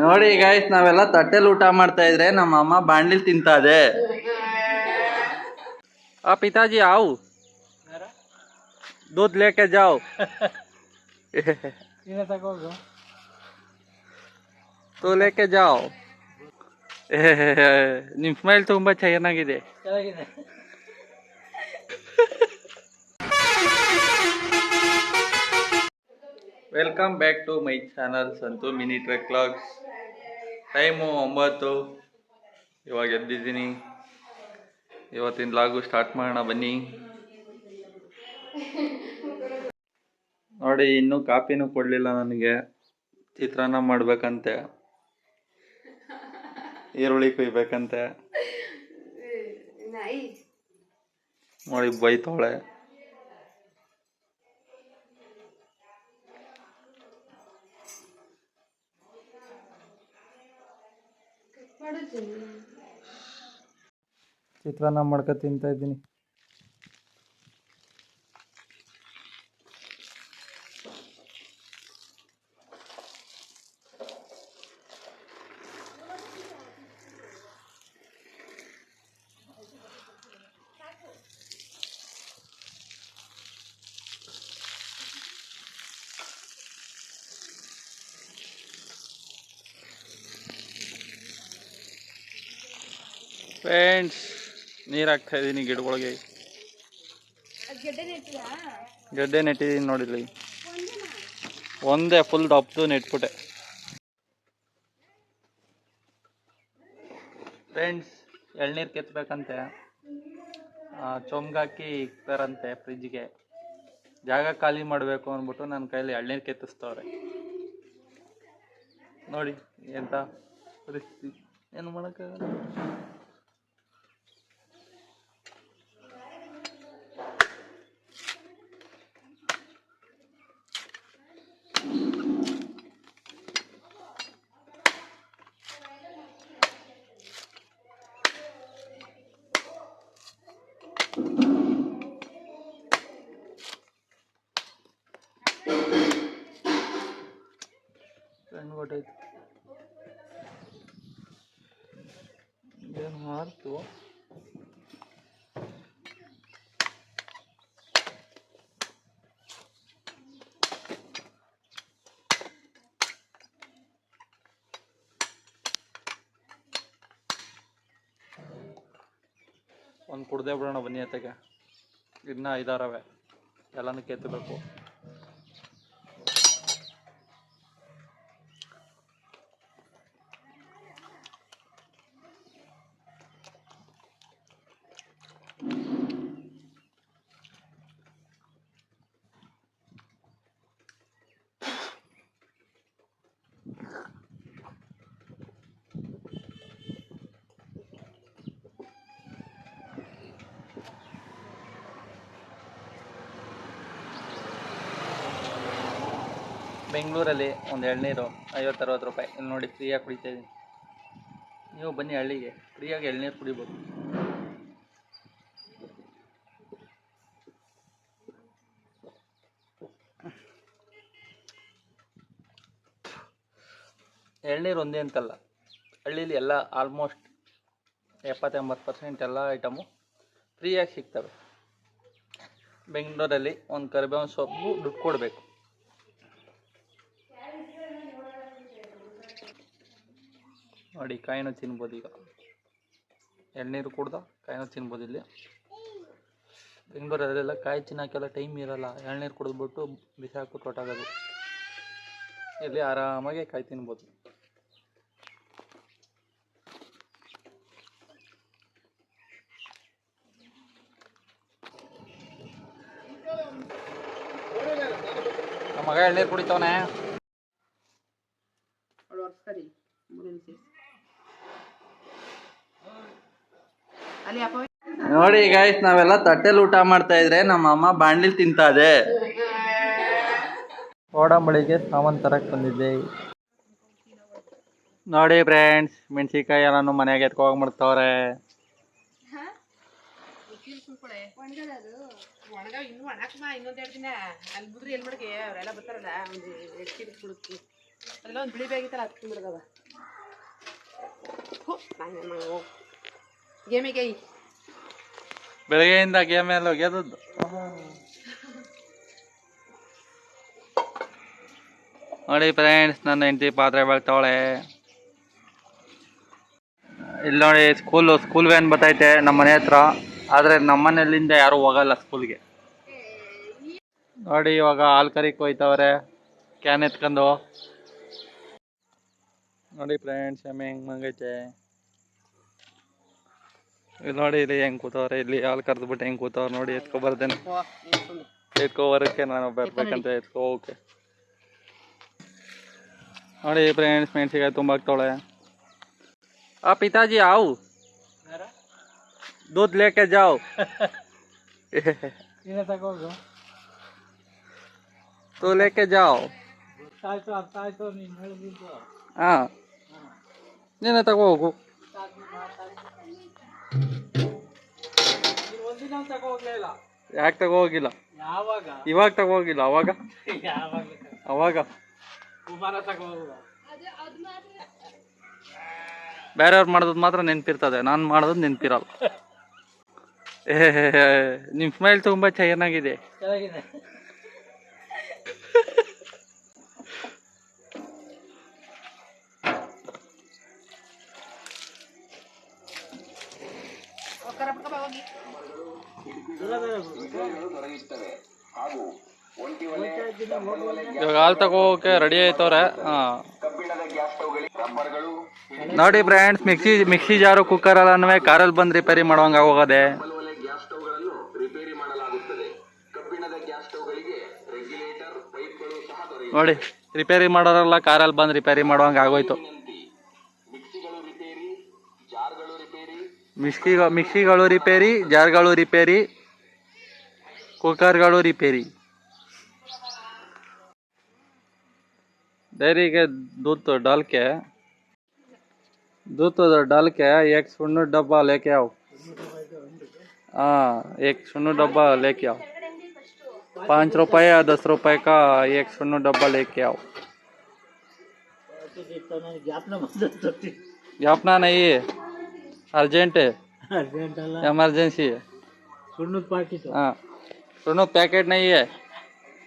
ನೋಡಿ ಗೈಸ್, ನಾವೆಲ್ಲ ತಟ್ಟೆಲಿ ಊಟ ಮಾಡ್ತಾ ಇದ್ರೆ ನಮ್ಮ ಅಮ್ಮ ಬಾಂಡ್ಲಿಲ್ ತಿಂತಾ ಇದೆ. ಆ ಪಿತಾಜಿ आओ, दूध लेके जाओ. तो लेके जाओ. ನಿಮ್ ಸ್ಮೈಲ್ ತುಂಬಾ ಚೆನ್ನಾಗಿದೆ. Welcome back to my channel Santu mini trek vlogs. Time 9. ಇವಾಗ ಎದ್ದಿದ್ದೀನಿ. ಇವತ್ತಿನ ವ್ಲಾಗು ಸ್ಟಾರ್ಟ್ ಮಾಡೋಣ ಬನ್ನಿ. ನೋಡಿ, ಇನ್ನೂ ಕಾಪಿನೂ ಕೊಡಲಿಲ್ಲ ನನಗೆ. ಚಿತ್ರಾನ್ನ ಮಾಡ್ಬೇಕಂತೆ, ಈರುಳ್ಳಿ ಕುಯ್ಬೇಕಂತೆ. ನೋಡಿ ಬೈತಾಳೆ. ಚಿತ್ರಾನ್ನ ಮಾಡ್ಕೊ ತಿಂತಾ ಇದ್ದೀನಿ. ಫ್ರೆಂಡ್ಸ್, ನೀರು ಹಾಕ್ತಾ ಇದ್ದೀನಿ ಗಿಡಗಳಿಗೆ. ಗಡ್ಡೆ ನೆಟ್ಟಿದ್ದೀನಿ ನೋಡಿಲ್ಲಿ. ಒಂದೇ ಫುಲ್ ದಪ್ಪದು ನೆಟ್ಬಿಟ್ಟೆ. ಫ್ರೆಂಡ್ಸ್, ಎಳ್ನೀರು ಕೆತ್ತಬೇಕಂತೆ. ಚೊಂಗಾಕಿ ಇಕ್ತಾರಂತೆ ಫ್ರಿಜ್ಗೆ. ಜಾಗ ಖಾಲಿ ಮಾಡಬೇಕು ಅಂದ್ಬಿಟ್ಟು ನನ್ನ ಕೈಯಲ್ಲಿ ಎಳ್ನೀರು ಕೆತ್ತಿಸ್ತವ್ರೆ. ನೋಡಿ ಎಂತ ಪರಿಸ್ಥಿತಿ, ಏನು ಮಾಡೋಕ್ಕಾಗಲ್ಲ. ಗೊತ್ತಾಯ್ತು, ಏನು ಮಾರ್ತು. ಒಂದು ಕುಡ್ದೇ ಬಿಡೋಣ ಬನ್ನಿ. ಅತ್ತಗೆ ಇನ್ನೂ 5-6 ಎಲ್ಲನೂ ಕೆತ್ತಬೇಕು. ಬೆಂಗಳೂರಲ್ಲಿ ಒಂದು ಎಳ್ನೀರು 50-60 ರೂಪಾಯಿ. ಇಲ್ಲಿ ನೋಡಿ ಫ್ರೀಯಾಗಿ ಕುಡಿತಾ ಇದ್ದೀನಿ. ನೀವು ಬನ್ನಿ, ಹಳ್ಳಿಗೆ ಫ್ರೀಯಾಗಿ ಎಳ್ನೀರು ಕುಡಿಬೋದು. ಎಳ್ನೀರು ಒಂದೇ ಅಂತಲ್ಲ, ಹಳ್ಳೀಲಿ ಎಲ್ಲ ಆಲ್ಮೋಸ್ಟ್ 70-80% ಎಲ್ಲ ಐಟಮು ಫ್ರೀಯಾಗಿ ಸಿಗ್ತವೆ. ಬೆಂಗಳೂರಲ್ಲಿ ಒಂದು ಕರಿಬೇವಿನ ಸೊಪ್ಪು ದುಡ್ಡು ಕೊಡಬೇಕು. ನೋಡಿ, ಕಾಯಿನೂ ತಿನ್ಬೋದು. ಈಗ ಎಳ್ನೀರು ಕುಡ್ದ ಕಾಯಿನೂ ತಿನ್ಬೋದು. ಇಲ್ಲಿ ಬೆಂಗಳೂರಲ್ಲೆಲ್ಲ ಕಾಯಿ ತಿನ್ನೋಕ್ಕೆಲ್ಲ ಟೈಮ್ ಇರೋಲ್ಲ. ಎಳ್ನೀರು ಕುಡಿದ್ಬಿಟ್ಟು ಬಿಸಿ ಹಾಕ್ಬಿಟ್ಟು ಹೊರಟಾಗೋದು. ಇಲ್ಲಿ ಆರಾಮಾಗಿ ಕಾಯಿ ತಿನ್ಬೋದು. ನಮ್ಮ ಮಗ ಎಳ್ನೀರು ಕುಡಿತವನೆ. ನೋಡಿ ಗೈಸ್, ನಾವೆಲ್ಲ ತಟ್ಟೆಲಿ ಊಟ ಮಾಡ್ತಾ ಇದ್ರೆ ನಮ್ಮ ಅಮ್ಮ ಬಾಂಡ್ಲಿಲ್ ತಿಂತಾ ಇದೆ. ಓಡಂಬಳಿಗೆ ಸಾಮಾನು ತರಕ್ಕೆ ಬಂದಿದ್ದೆ. ನೋಡಿ ಫ್ರೆಂಡ್ಸ್, ಮೆಣಸಿನ್ಕಾಯಿ ಎಲ್ಲಾನು ಮನೆಯಾಗೆ ಎತ್ಕೋಗ್ಬಿಡ್ತವ್ರೆ. ಇನ್ನೊಂದೆರಡು ದಿನ ಅಲ್ಲಿ ಬಿಡ್ರಿ ಎಲ್ಲಿ ಮಡಿಗೆ ಅವರೆಲ್ಲ ಬರ್ತಾರಲ್ಲ, ಒಂದು 2 ಚೀಲ ಕುಡುತ್ತಿ ಅಲ್ಲೊಂದು ಬಿಳಿ ಬೇಗಿತ್ತಲ್ಲ ಅದು ತಿಂದ್ಬಿಡ್ದವ. ಗೇಮಿಗೆ ಬೆಳಗ್ಗೆಯಿಂದ ಗೇಮ್ ಎಲ್ಲ ಗೆದ್ದದ್ದು. ನೋಡಿ ಫ್ರೆಂಡ್ಸ್, ನನ್ನ ಹೆಂಡತಿ ಪಾತ್ರೆ ಬೆಳ್ತಾವಳೆ. ಇಲ್ಲಿ ನೋಡಿ ಸ್ಕೂಲ್ ವ್ಯಾನ್ ಬರ್ತೈತೆ ನಮ್ಮ ಮನೆ ಹತ್ರ. ಆದರೆ ನಮ್ಮ ಮನೆಯಲ್ಲಿಂದ ಯಾರೂ ಹೋಗಲ್ಲ ಸ್ಕೂಲ್ಗೆ. ನೋಡಿ ಇವಾಗ ಹಾಲು ಕರಿಕ್ ಹೋಯ್ತವ್ರೆ ಕ್ಯಾನ್ ಎತ್ಕೊಂಡು. ನೋಡಿ ಫ್ರೆಂಡ್ಸ್, ಎಮ್ಮೆ ಹೆಂಗೆ ಮಂಗೈತೆ. ಇಲ್ಲಿ ನೋಡಿ ಇಲ್ಲಿ ಹೆಂಗೆ ಕೂತವ್ರೆ. ಇಲ್ಲಿ ಹಾಲು ಕರೆದ್ಬಿಟ್ಟು ಹೆಂಗೆ ಕೂತವ್ರೆ ನೋಡಿ. ಎತ್ಕೊಬರ್ದೇನೆ, ಎತ್ಕೊಬರಕ್ಕೆ ನಾನು ಬರ್ಬೇಕಂತ ಎತ್ಕೋಕೆ. ನೋಡಿ ಫ್ರೆಂಡ್ಸ್, ಮೆಣಸಿಕಾಯಿ ತುಂಬ ಆಗ್ತಾವಳೆ. आ पिताजी आओ, दूध लेके जाओ. तो लेके जाओ. हाँ, ನೀನೇ ತಗೋ ಹೋಗು. ಯಾಕೆ ತಗೋ ಹೋಗಿಲ್ಲ? ಇವಾಗ ತಗೋ ಹೋಗಿಲ್ಲ, ಅವಾಗ ಬೇರೆಯವ್ರು ಮಾಡೋದು ಮಾತ್ರ ನೆನಪಿರ್ತದೆ, ನಾನು ಮಾಡೋದು ನೆನಪಿರಲ್ಲ. ನಿಮ್ಮ ಸ್ಮೈಲ್ ತುಂಬ ಚೆನ್ನಾಗಿದೆ. ಇವಾಗ ಹಾಲು ತಗೋಕೆ ರೆಡಿ ಆಯ್ತವ್ರೆ. ನೋಡಿ ಫ್ರೆಂಡ್ಸ್, ಮಿಕ್ಸಿ ಜಾರು ಕುಕ್ಕರ್ ಎಲ್ಲ ಕಾರಲ್ಲಿ ಬಂದು ರಿಪೇರಿ ಮಾಡುವಂಗ ಹೋಗೋದೆ. ನೋಡಿ ರಿಪೇರಿ ಮಾಡೋರೆಲ್ಲ ಕಾರಲ್ಲಿ ಬಂದು ರಿಪೇರಿ ಮಾಡುವಂಗ ಆಗೋಯ್ತು. ಮಿಕ್ಸಿಗಳು ರಿಪೇರಿ, ಜಾರ್ಗಳು ರಿಪೇರಿ, ಕುಕ್ಕರ್ಗಳು ರಿಪೇರಿ. डेयरी के दूध तो डाल के एक सुन्नू डब्बा लेके आओ. हाँ, एक सुन्नू डब्बा लेके आओ. 5 रुपए या 10 रुपए का एक सुन्नू डब्बा लेके आओ. ज्ञापना नहीं है, अर्जेंट है, इमरजेंसी है. हाँ, सुन्नू पैकेट नहीं है,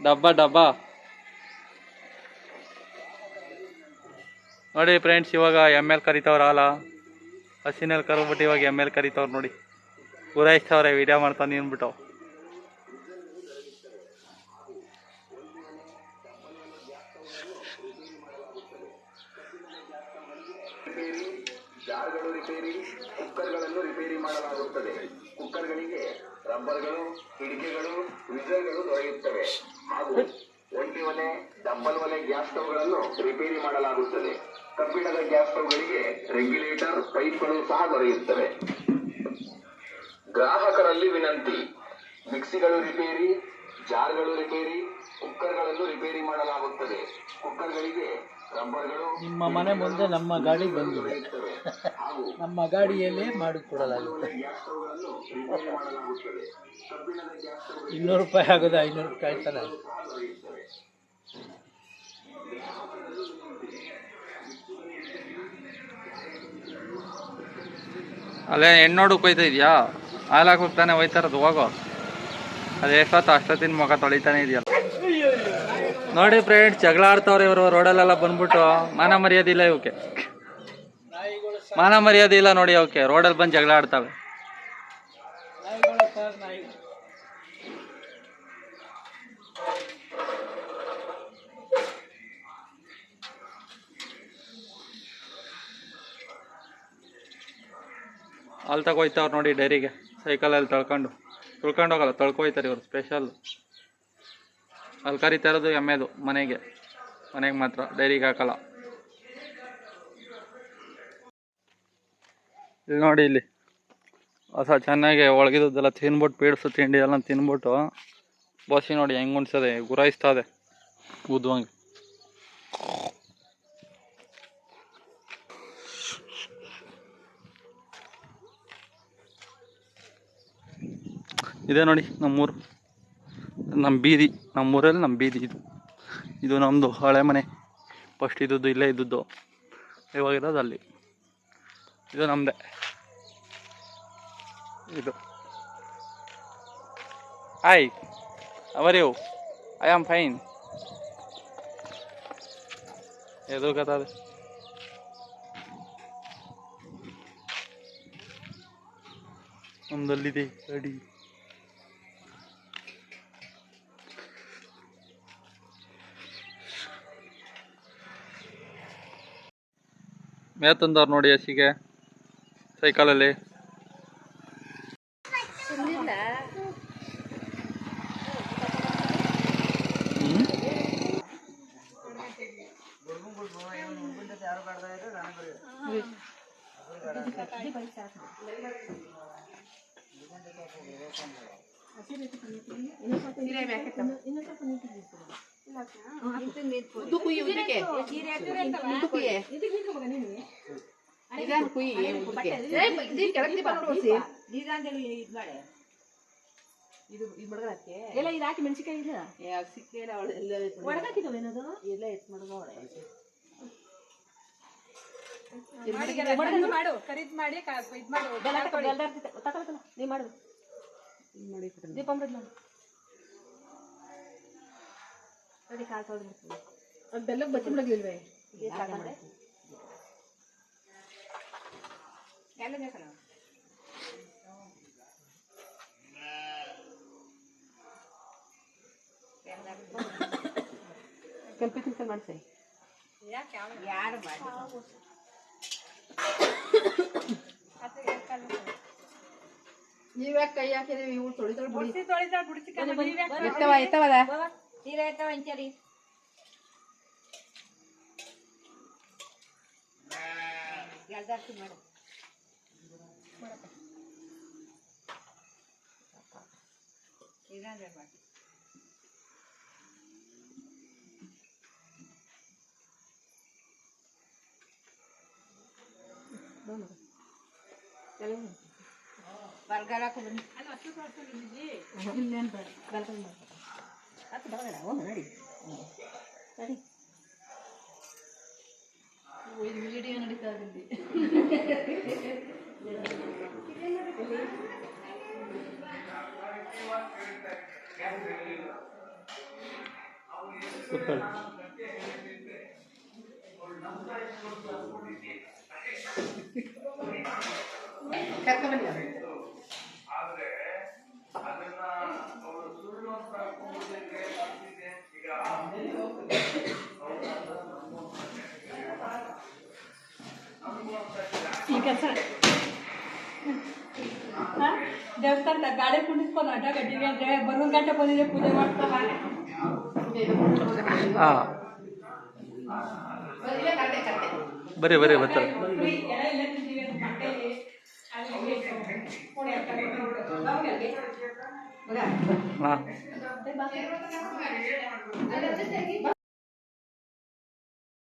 डब्बा. ನೋಡಿ ಫ್ರೆಂಡ್ಸ್, ಇವಾಗ ಎಮ್.ಎಲ್ ಕರಿತವ್ರ ಹಾಲ ಹಸಿನಲ್ಲಿ ಕರ್ಬಿಟ್ಟು ಇವಾಗ ಎಮ್.ಎಲ್ ಕರಿತವ್ರು ನೋಡಿ. ಪೂರೈಸ್ತವ್ರೆ ವಿಡಿಯೋ ಮಾಡ್ತಾನೆ ಅಂದ್ಬಿಟ್ಟು. ಜಾರ್ಗಳು ರಿಪೇರಿ, ಕುಕ್ಕರ್ಗಳನ್ನು ರಿಪೇರಿ ಮಾಡಲಾಗುತ್ತದೆ. ಕುಕ್ಕರ್ಗಳಿಗೆ ರಬ್ಬರ್ಗಳು, ಹಿಡಿಕೆಗಳು, ವಿಸಲ್ಗಳು ದೊರೆಯುತ್ತವೆ. ಹಾಗೂ ಒಂಟಿ ಒಲೆ, ಡಬ್ಬಲ್ ಒಲೆ ಗ್ಯಾಸ್ ಸ್ಟವ್ಗಳನ್ನು ರಿಪೇರಿ ಮಾಡಲಾಗುತ್ತದೆ. ಕಬ್ಬಿಣದ ಗ್ಯಾಸ್ ಸ್ಟವ್ಗಳಿಗೆ ರೆಗ್ಯುಲೇಟರ್ ಪೈಪ್ಗಳು ಸಹ ದೊರೆಯುತ್ತವೆ. ಗ್ರಾಹಕರಲ್ಲಿ ವಿನಂತಿ: ಮಿಕ್ಸಿಗಳು ರಿಪೇರಿ, ಜಾರ್ಗಳು ರಿಪೇರಿ, ಕುಕ್ಕರ್ಗಳನ್ನು ರಿಪೇರಿ ಮಾಡಲಾಗುತ್ತದೆ. ಕುಕ್ಕರ್ಗಳಿಗೆ ರಬ್ಬರ್ಗಳು, ನಿಮ್ಮ ಮನೆ ಮುಂದೆ ನಮ್ಮ ಗಾಡಿ ಬಂದಿದೆ, ನಮ್ಮ ಗಾಡಿಯಲ್ಲೇ ಮಾಡಿಕೊಡಲಾಗುತ್ತೆ. 200 ರೂಪಾಯಿ ಆಗೋದು, 500 ರೂಪಾಯಿ ಆಯ್ತಲ್ಲ. ಅಲ್ಲೇ ಹೆಣ್ಣೋಡಕ್ಕೆ ಹೋಯ್ತಾ ಇದೆಯಾ? ಹಾಲು ಹಾಕೋಕೆ ತಾನೇ ಹೋಯ್ತಾ ಇರೋದು, ಹೋಗೋ. ಅದು ಅಷ್ಟೊತ್ತಿನ ಮುಖ ತೊಳಿತಾನೆ ಇದೆಯಲ್ಲ. ನೋಡಿ ಫ್ರೆಂಡ್ಸ್, ಜಗಳ ಆಡ್ತವ್ರೆ ಇವರು ರೋಡಲ್ಲೆಲ್ಲ ಬಂದ್ಬಿಟ್ಟು. ಮಾನ ಮರ್ಯಾದಿಲ್ಲ ಇವಕ್ಕೆ, ಮಾನ ಮರ್ಯಾದೆ ಇಲ್ಲ ನೋಡಿ ಅವಕ್ಕೆ. ರೋಡಲ್ಲಿ ಬಂದು ಜಗಳ ಆಡ್ತವೆ. ಹಾಲು ತಗೋಯ್ತವ್ರು ನೋಡಿ ಡೈರಿಗೆ, ಸೈಕಲಲ್ಲಿ ತುಳ್ಕೊಂಡು ಹೋಗಲ್ಲ, ತೊಳ್ಕೊಯ್ತಾರೆ ಇವರು. ಸ್ಪೆಷಲ್ ಅಲ್ಲಿ ಕರಿತಾ ಇರೋದು ಎಮ್ಮೆದು ಮನೆಗೆ ಮಾತ್ರ, ಡೈರಿಗೆ ಹಾಕಲ್ಲ. ಇಲ್ಲಿ ನೋಡಿ, ಇಲ್ಲಿ ಹೊಸ ಚೆನ್ನಾಗಿ ಒಳಗಿದ್ದೆಲ್ಲ ತಿನ್ಬಿಟ್ಟು, ಪೀಡ್ಸು ತಿಂಡಿ ಎಲ್ಲ ತಿನ್ಬಿಟ್ಟು ಬಸಿ ನೋಡಿ ಹೆಂಗೆ ಉಣ್ಸದೆ, ಗುರಾಯಿಸ್ತದೆ ಊದುವಂಗೆ. ಇದೇ ನೋಡಿ ನಮ್ಮೂರು, ನಮ್ಮ ಬೀದಿ, ನಮ್ಮೂರಲ್ಲಿ ನಮ್ಮ ಬೀದಿ ಇದು ನಮ್ಮದು ಹಳೆ ಮನೆ. ಫಸ್ಟ್ ಇದ್ದದ್ದು ಇಲ್ಲೇ ಇದ್ದದ್ದು, ಇವಾಗಿರೋದು ಅಲ್ಲಿ. ಇದು ನಮ್ಮದೇ. ಇದು hi, how are you? I am fine. ಎದು ಕಥಾದೆ ನಮ್ದಲ್ಲಿದೆ ಗಾಡಿ. ಮೇತಂದವ್ರು ನೋಡಿ ಹಸಿಗೆ ಸೈಕಲಲ್ಲಿ. ಎಲ್ಲ ಇದು ಹಾಕಿ ಮೆಣಸಿಕಾಯಿ ಇಲ್ಲ ಸಿಕ್ಕೇನ ಒಳಗಾಕಿದವೇನದು ಎಲ್ಲ ಎತ್ ಮಾಡ್ದವಳೆ ಮಾಡು ಖರೀದಿ ಮಾಡಿ ಇದು ಮಾಡು ತಗೊಳ್ತಲ್ಲ ನೀ ಮಾಡು ದೀಪಾಮೃತ ಮಾಡು ನೋಡಿ ಕಾಲು ತೊಳೆದು ಅದು ಬೆಲ್ಲಕ್ಕೆ ಬಚ್ಚಿ ಬಿಡೋದಿಲ್ವೇ ಎಲ್ಲ ಬೇಕಲ್ಲ ಕಲ್ಪಿತ ಮಾಡ್ಸಿ ಯಾರು ಮಾಡಿ ನೀವ್ಯಾಕೆ ಕೈ ಹಾಕಿದ್ರಿ ಇವು ಎತ್ತವ ಎತ್ತವದ ಸೀರೆ ಎತ್ತವ ಇಂಚರಿ ಜಾಸ್ತಿ ಮಾಡು ಇದಂದ್ರೆ ಮಾಡಿ ಬರ್ಗರ್ ಹಾಕಿ ಬನ್ನಿ ಇಲ್ಲೇನು ಬೇಡ ಹತ್ತು ಬರೋಣ ಹೋಗೋಣ ನಡಿ ನಡಿ ಇದು ವಿಡಿಯೋ ನಡೀತಾ ಇದ್ದಿ ಕರ್ಕೊಂಡ್ಬನ್ನಿ ಈ ಕೆಲಸ ದೇವಸ್ಥಾನದ ಗಾಡಿ ಕುಣಿಸ್ಕೊಂಡು ಅಡ್ಡ ಗಡ್ಡಿಗೆ ಅಂದರೆ ಬರೋ ಗಂಟೆ ಬಂದಿದೆ ಪೂಜೆ ಮಾಡ್ತಾವ ಬರೀ ಬರೀ ಬರ್ತಾರೆ. ಹಾಂ